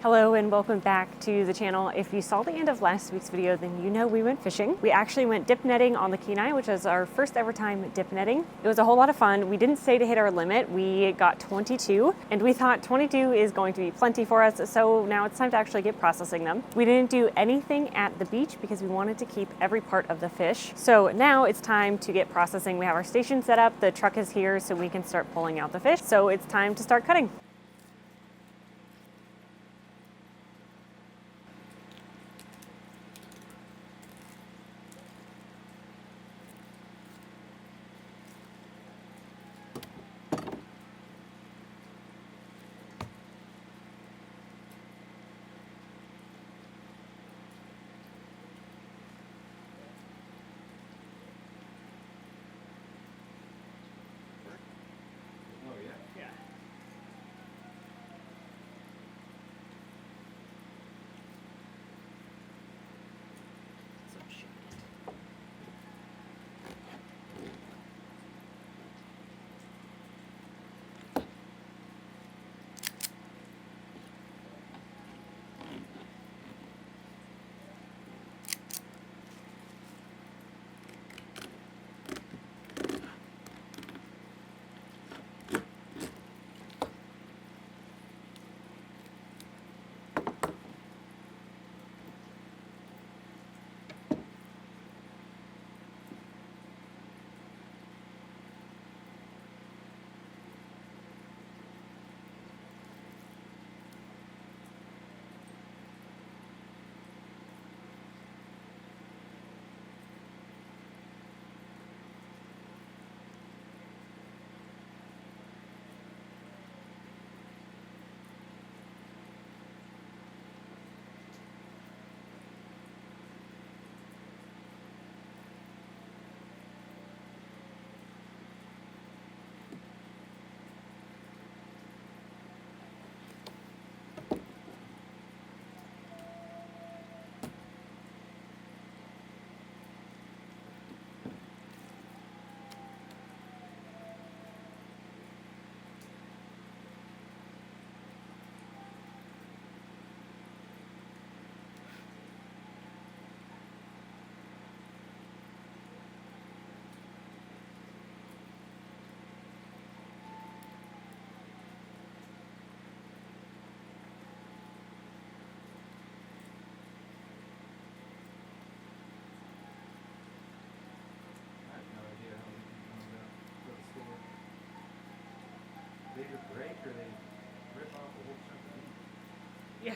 Hello and welcome back to the channel. If you saw the end of last week's video, then you know we went fishing. We actually went dip netting on the Kenai, which was our first ever time dip netting. It was a whole lot of fun. We didn't stay to hit our limit. We got 22 and we thought 22 is going to be plenty for us. So now it's time to actually get processing them. We didn't do anything at the beach because we wanted to keep every part of the fish. So now it's time to get processing. We have our station set up. The truck is here so we can start pulling out the fish. So it's time to start cutting. They either break or they rip off a whole chunk of meat. Yeah.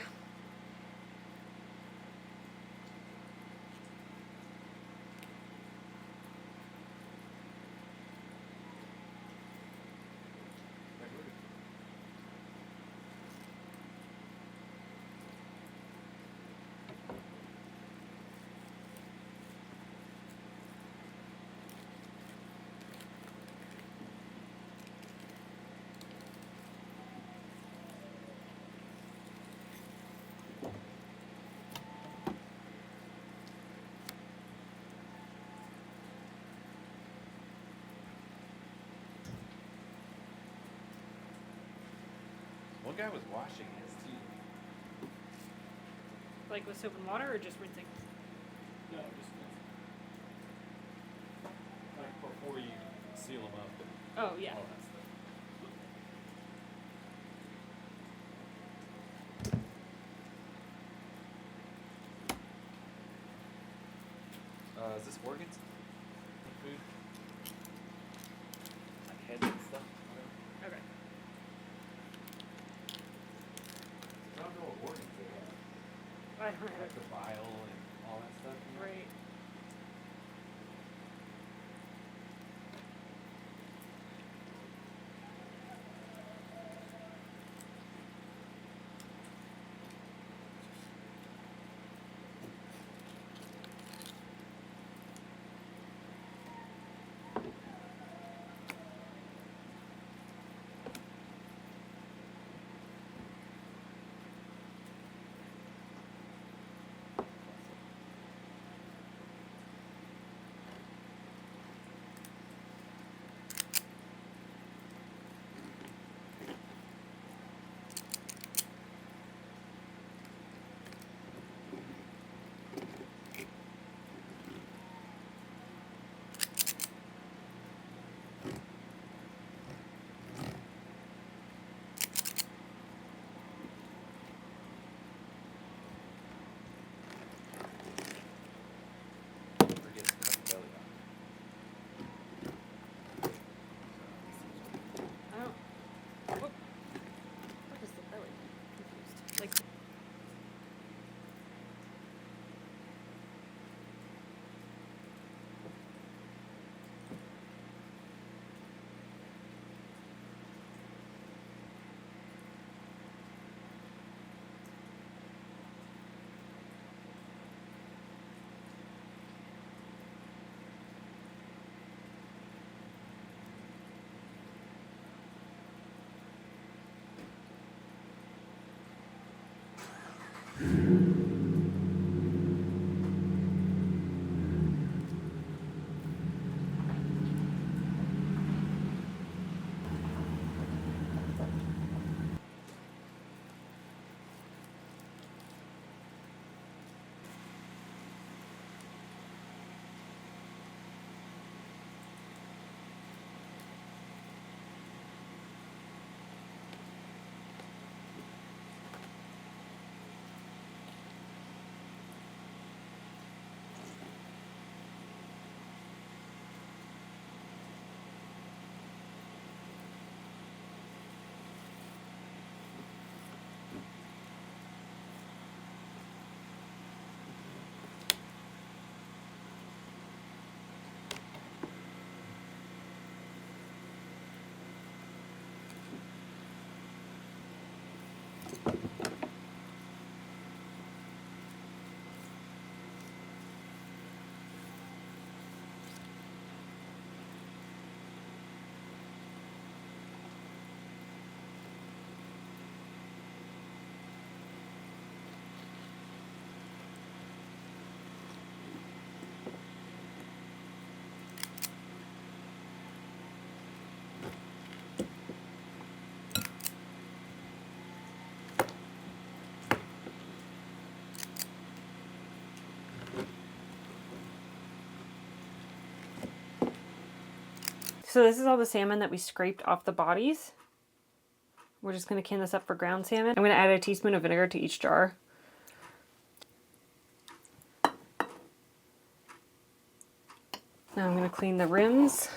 Like, look at one guy was washing his teeth. Like with soap and water or just rinsing? No, just like before you seal them up and Oh, yeah. all that stuff. Is this organs? Food? Like heads and stuff? Whatever. Okay. I don't know what organs they have. I don't know. Like the bile and all that stuff. You know? Right. So this is all the salmon that we scraped off the bodies. We're just going to can this up for ground salmon. I'm going to add a teaspoon of vinegar to each jar. Now I'm going to clean the rims.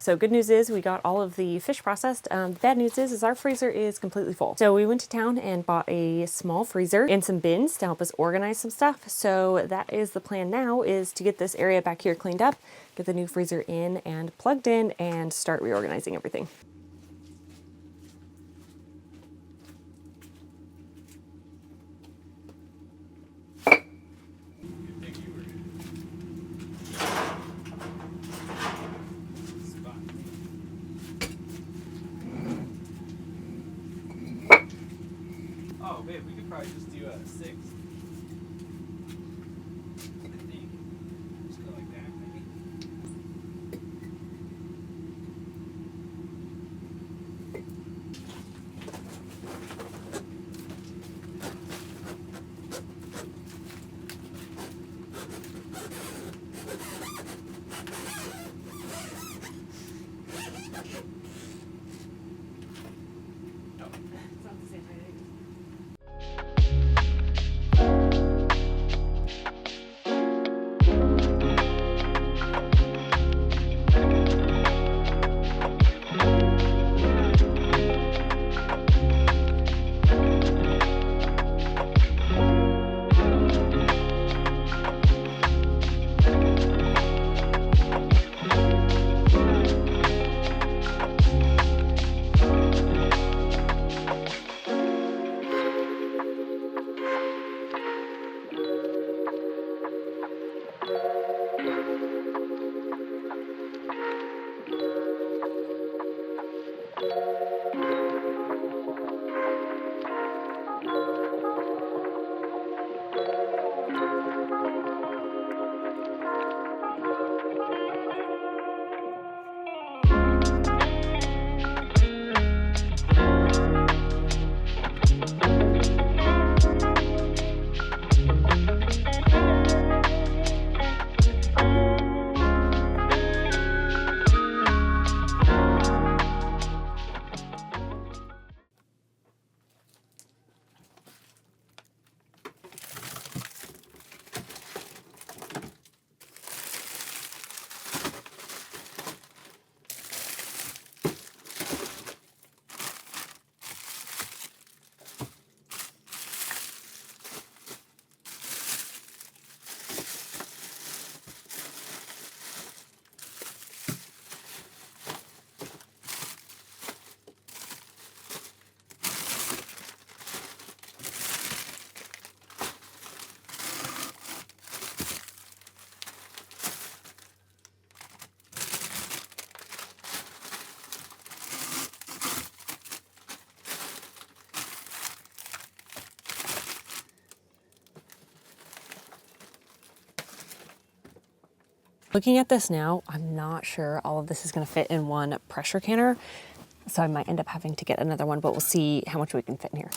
So good news is we got all of the fish processed. The bad news is our freezer is completely full. So we went to town and bought a small freezer and some bins to help us organize some stuff. So that is the plan now, is to get this area back here cleaned up, get the new freezer in and plugged in, and start reorganizing everything. Oh, babe, we could probably just do a 6. I think. Just go like that, maybe. No. It's not the same height. Looking at this now, I'm not sure all of this is going to fit in one pressure canner, so I might end up having to get another one, but we'll see how much we can fit in here.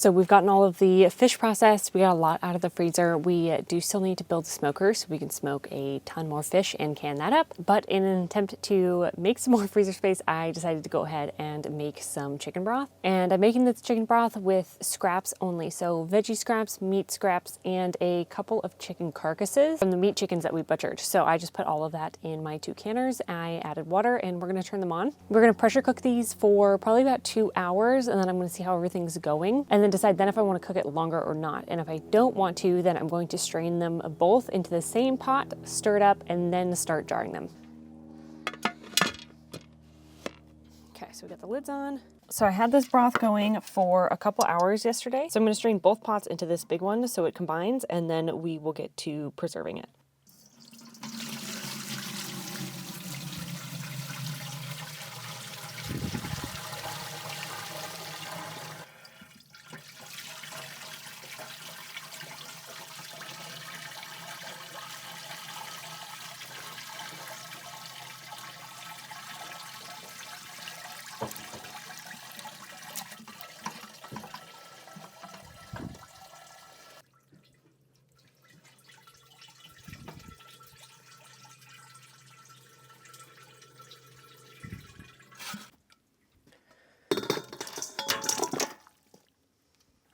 So we've gotten all of the fish processed. We got a lot out of the freezer. We do still need to build a smoker so we can smoke a ton more fish and can that up. But in an attempt to make some more freezer space, I decided to go ahead and make some chicken broth. And I'm making this chicken broth with scraps only. So veggie scraps, meat scraps, and a couple of chicken carcasses from the meat chickens that we butchered. So I just put all of that in my 2 canners. I added water and we're gonna turn them on. We're gonna pressure cook these for probably about 2 hours, and then I'm gonna see how everything's going. And then decide then if I want to cook it longer or not. And if I don't want to, then I'm going to strain them both into the same pot, stir it up, and then start jarring them. Okay, so we got the lids on. So I had this broth going for a couple hours yesterday. So I'm going to strain both pots into this big one so it combines, and then we will get to preserving it.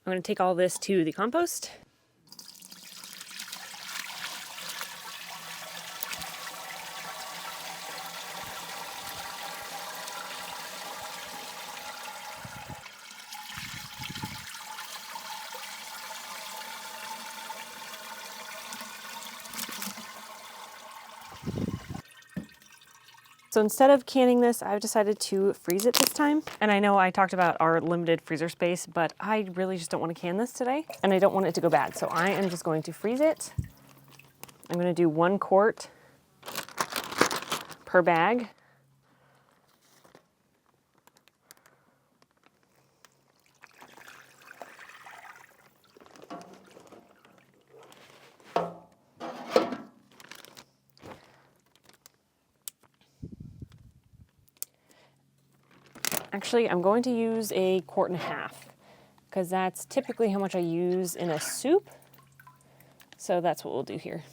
I'm gonna take all this to the compost. So instead of canning this, I've decided to freeze it this time. And I know I talked about our limited freezer space, but I really just don't want to can this today. And I don't want it to go bad. So I am just going to freeze it. I'm going to do 1 quart per bag. Actually, I'm going to use 1.5 quarts because that's typically how much I use in a soup. So that's what we'll do here.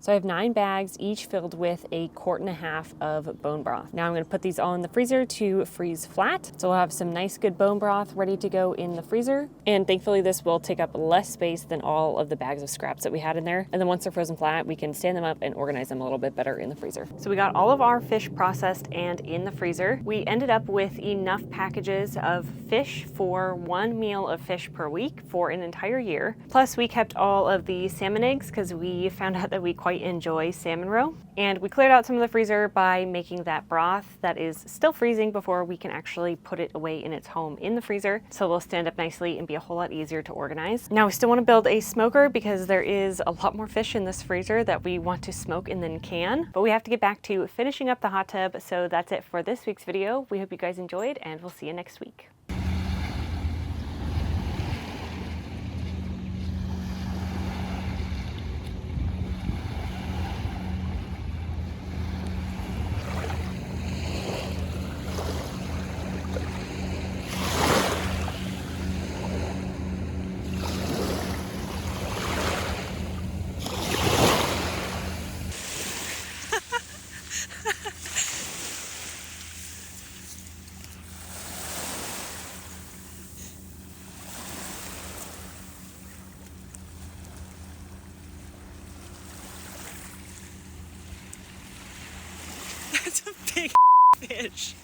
So I have 9 bags, each filled with 1.5 quarts of bone broth. Now I'm going to put these all in the freezer to freeze flat. So we'll have some nice good bone broth ready to go in the freezer. And thankfully this will take up less space than all of the bags of scraps that we had in there. And then once they're frozen flat, we can stand them up and organize them a little bit better in the freezer. So we got all of our fish processed and in the freezer. We ended up with enough packages of fish for 1 meal of fish per week for an entire year. Plus we kept all of the salmon eggs because we found out that we quite enjoy salmon roe. And we cleared out some of the freezer by making that broth that is still freezing before we can actually put it away in its home in the freezer. So it'll stand up nicely and be a whole lot easier to organize. Now we still want to build a smoker because there is a lot more fish in this freezer that we want to smoke and then can. But we have to get back to finishing up the hot tub. So that's it for this week's video. We hope you guys enjoyed and we'll see you next week. That's a big fish.